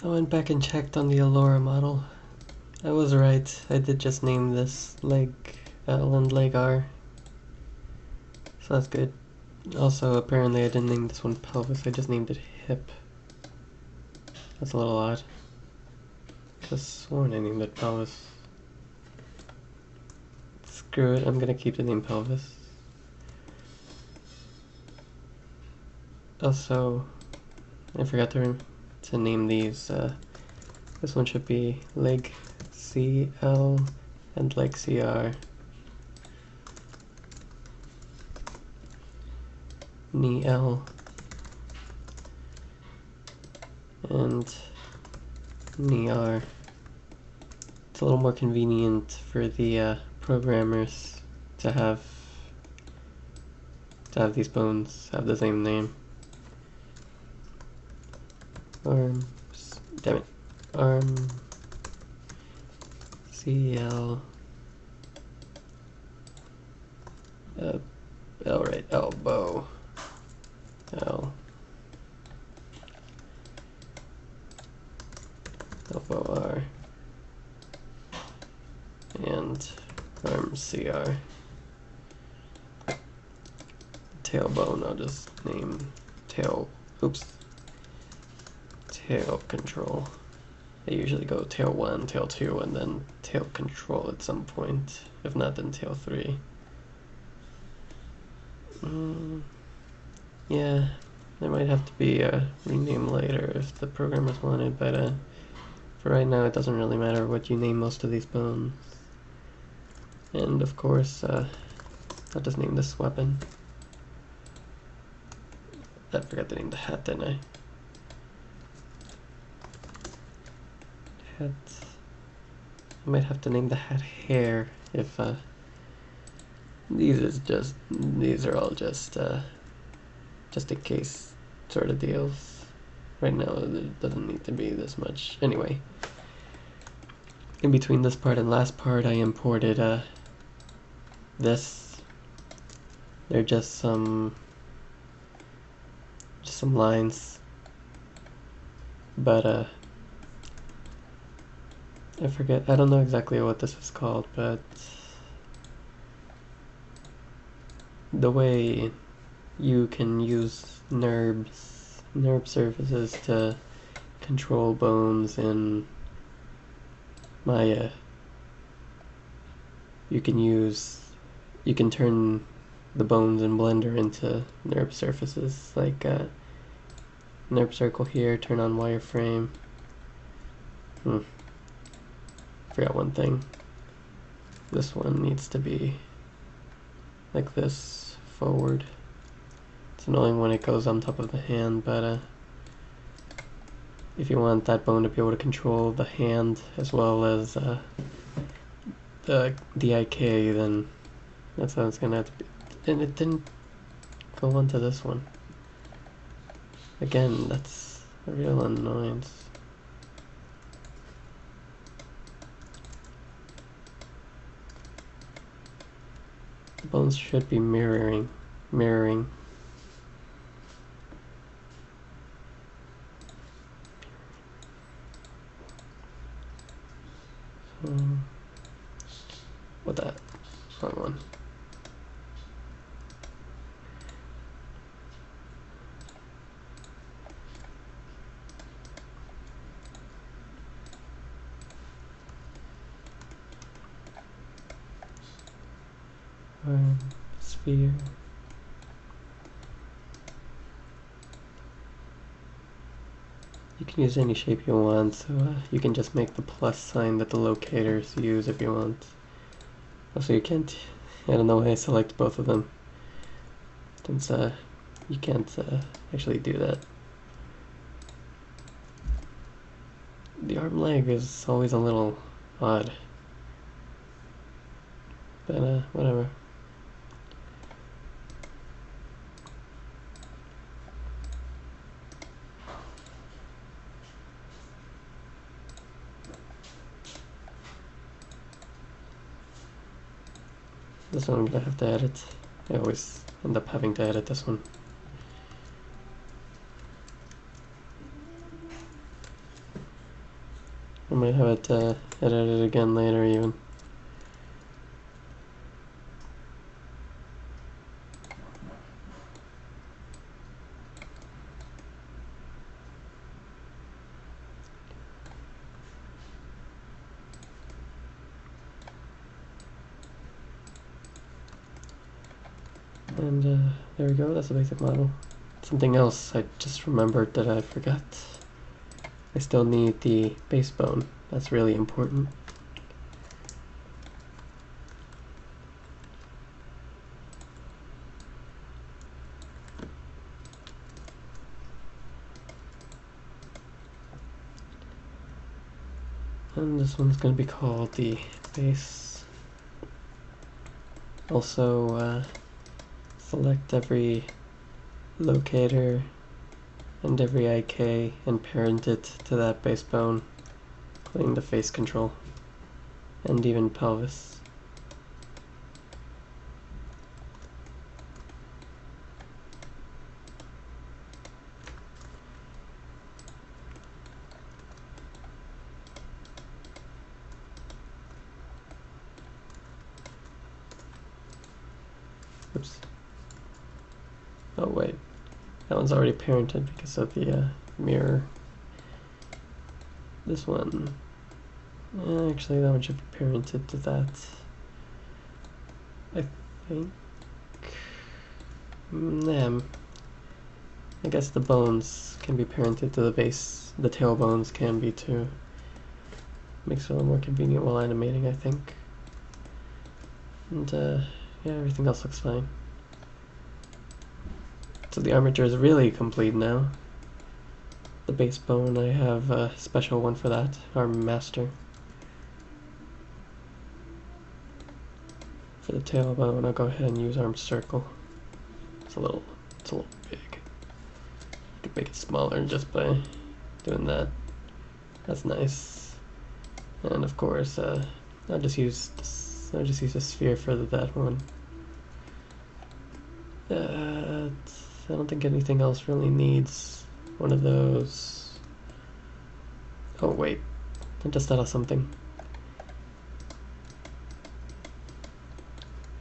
I went back and checked on the Allura model. I was right. I did just name this leg L and leg R. So that's good. Also, apparently I didn't name this one pelvis, I just named it hip. That's a little odd. Could've sworn I named it pelvis. Screw it, I'm gonna keep the name pelvis. Also, I forgot to name these. This one should be leg CL and leg CR. Knee L and knee R. It's a little more convenient for the programmers to have these bones have the same name. Arms, damn it, arm, CL, L right, elbow, L, elbow R, and arm CR. Tailbone, I'll just name tail, oops, tail control. I usually go tail 1, tail 2, and then tail control at some point. If not, then tail 3. Yeah, there might have to be a rename later if the programmers want it, but for right now it doesn't really matter what you name most of these bones. And of course, I'll just name this weapon. I forgot to name the hat, didn't I? Hat. I might have to name the hat hair if these are all just in case sort of deals. Right now it doesn't need to be this much. Anyway, in between this part and last part I imported this. They're just some lines, but I forget, I don't know exactly what this is called, but the way you can use nerve surfaces to control bones in Maya, you can turn the bones in Blender into nerve surfaces, like nerve circle here, turn on wireframe. Forgot one thing. This one needs to be like this, forward. It's annoying when it goes on top of the hand, but if you want that bone to be able to control the hand as well as the IK, then that's how it's gonna have to be. And it didn't go onto this one. Again, that's a real annoyance. The bones should be mirroring. What that? Wrong one. Sphere. You can use any shape you want, so you can just make the plus sign that the locators use if you want. Also, you can't, I don't know why I select both of them, since you can't actually do that. The arm leg is always a little odd, but whatever. This one I'm gonna have to edit. I always end up having to edit this one. I might have it edited again later even. And there we go, that's the basic model. Something else I just remembered that I forgot. I still need the base bone. That's really important. And this one's going to be called the base. Also, select every locator and every IK and parent it to that base bone, including the face control and even pelvis. Oops. Oh wait, that one's already parented because of the mirror. This one, actually that one should be parented to that. I think. I guess the bones can be parented to the base. The tail bones can be too. Makes it a little more convenient while animating, I think. And yeah, everything else looks fine. So the armature is really complete now. The base bone, I have a special one for that, Arm Master. For the tail bone, I'll go ahead and use Arm Circle. It's a little big. I could make it smaller just by doing that. That's nice. And of course, I'll just use a sphere for that one. I don't think anything else really needs one of those. Oh wait, I just thought of something.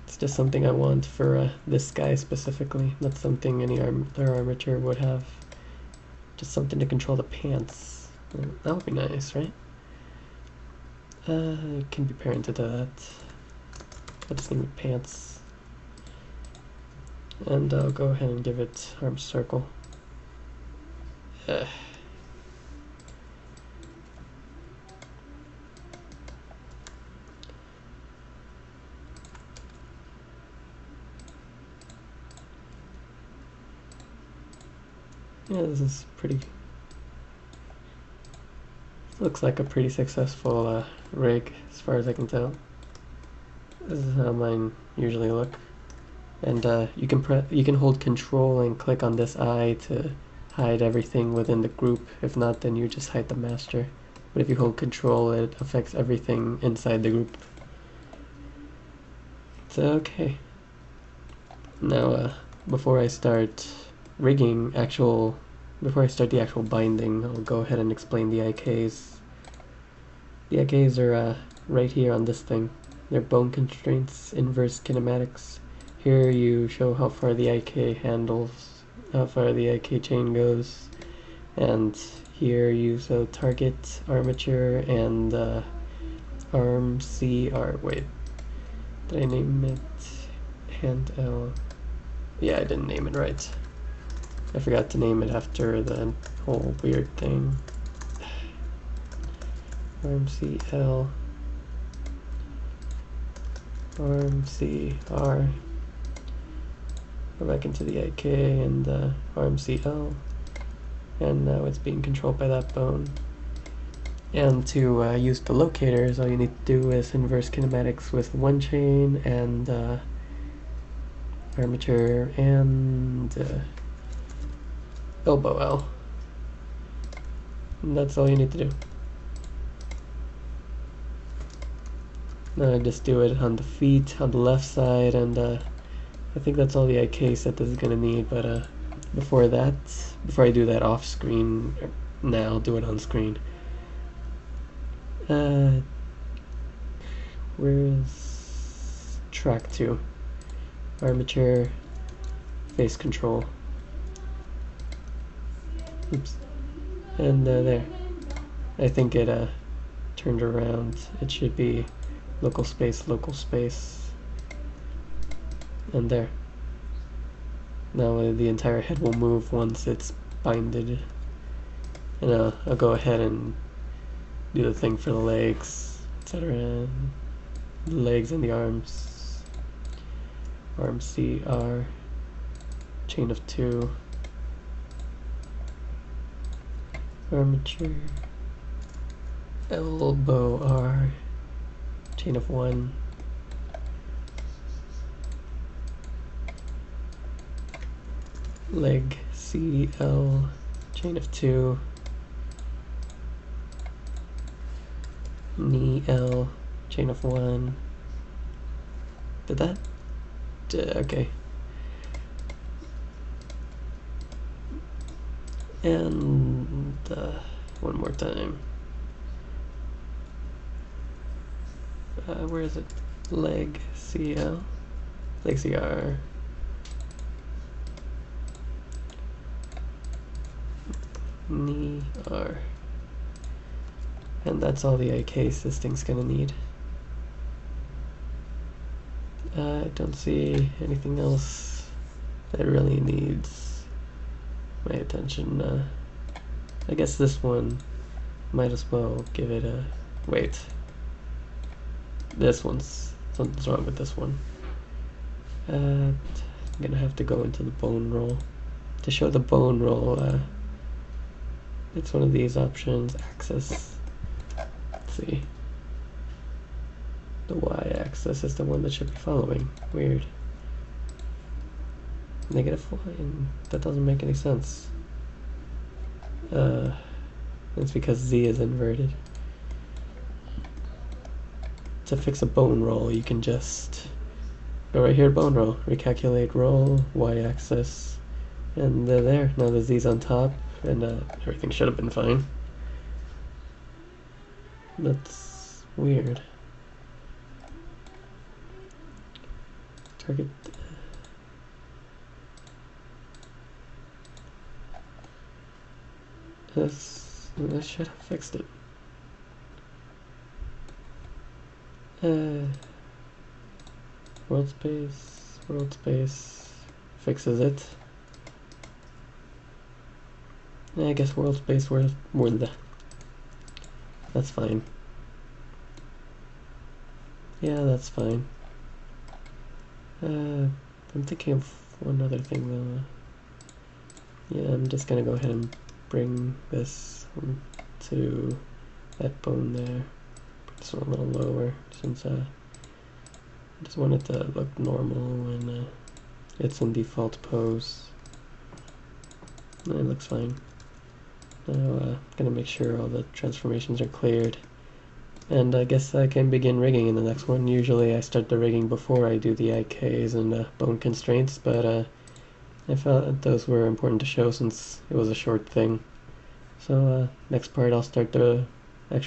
It's just something I want for this guy specifically, not something any other armature would have. Just something to control the pants. That would be nice, right? It can be parented to that. I'll just name it pants. And I'll go ahead and give it Arm Circle. Yeah, this is pretty. Looks like a pretty successful rig, as far as I can tell. This is how mine usually look. And you can hold Control and click on this eye to hide everything within the group. If not, then you just hide the master. But if you hold Control, it affects everything inside the group. So okay. Now, before I start before I start the actual binding, I'll go ahead and explain the IKs. The IKs are right here on this thing. They're bone constraints, inverse kinematics. Here you show how far the IK handles, how far the IK chain goes, and here you show target, armature, and arm C, wait, did I name it hand L? Yeah, I didn't name it right. I forgot to name it after the whole weird thing. Arm C, L, arm C, R. Go back into the IK and arm CL, and now it's being controlled by that bone. And to use the locators, all you need to do is inverse kinematics with one chain and armature and elbow L. And that's all you need to do. Now I just do it on the feet, on the left side, and I think that's all the IK set this is going to need, but before I do that off screen, now I'll do it on screen. Where's track 2? Armature, face control. Oops. And there. I think it turned around. It should be local space, and there. Now the entire head will move once it's binded. And I'll go ahead and do the thing for the legs, etc. The legs and the arms. Arm C, R, chain of 2. Armature, elbow R, chain of 1. Leg C, L, chain of 2. Knee L, chain of 1. Did that? Okay. And one more time. Where is it? Leg CL, leg CR. Knee R. And that's all the IKs this thing's gonna need. I don't see anything else that really needs my attention. I guess this one might as well give it a... Wait. Something's wrong with this one. I'm gonna have to go into the bone roll. To show the bone roll, it's one of these options, axis. Let's see. The y-axis is the one that should be following. Weird. -1. That doesn't make any sense. It's because z is inverted. To fix a bone roll, you can just go right here, bone roll, recalculate roll, y-axis, and they're there. Now the z's on top, and everything should have been fine. That's weird. Target. This should have fixed it. World space fixes it. I guess world space were the. That's fine. Yeah, that's fine. I'm thinking of one other thing though. Yeah, I'm just gonna go ahead and bring this to that bone there. Put this one a little lower since I just want it to look normal when it's in default pose. It looks fine. Now gonna make sure all the transformations are cleared. And I guess I can begin rigging in the next one. Usually I start the rigging before I do the IKs and bone constraints, but I felt that those were important to show since it was a short thing. So next part I'll start the actual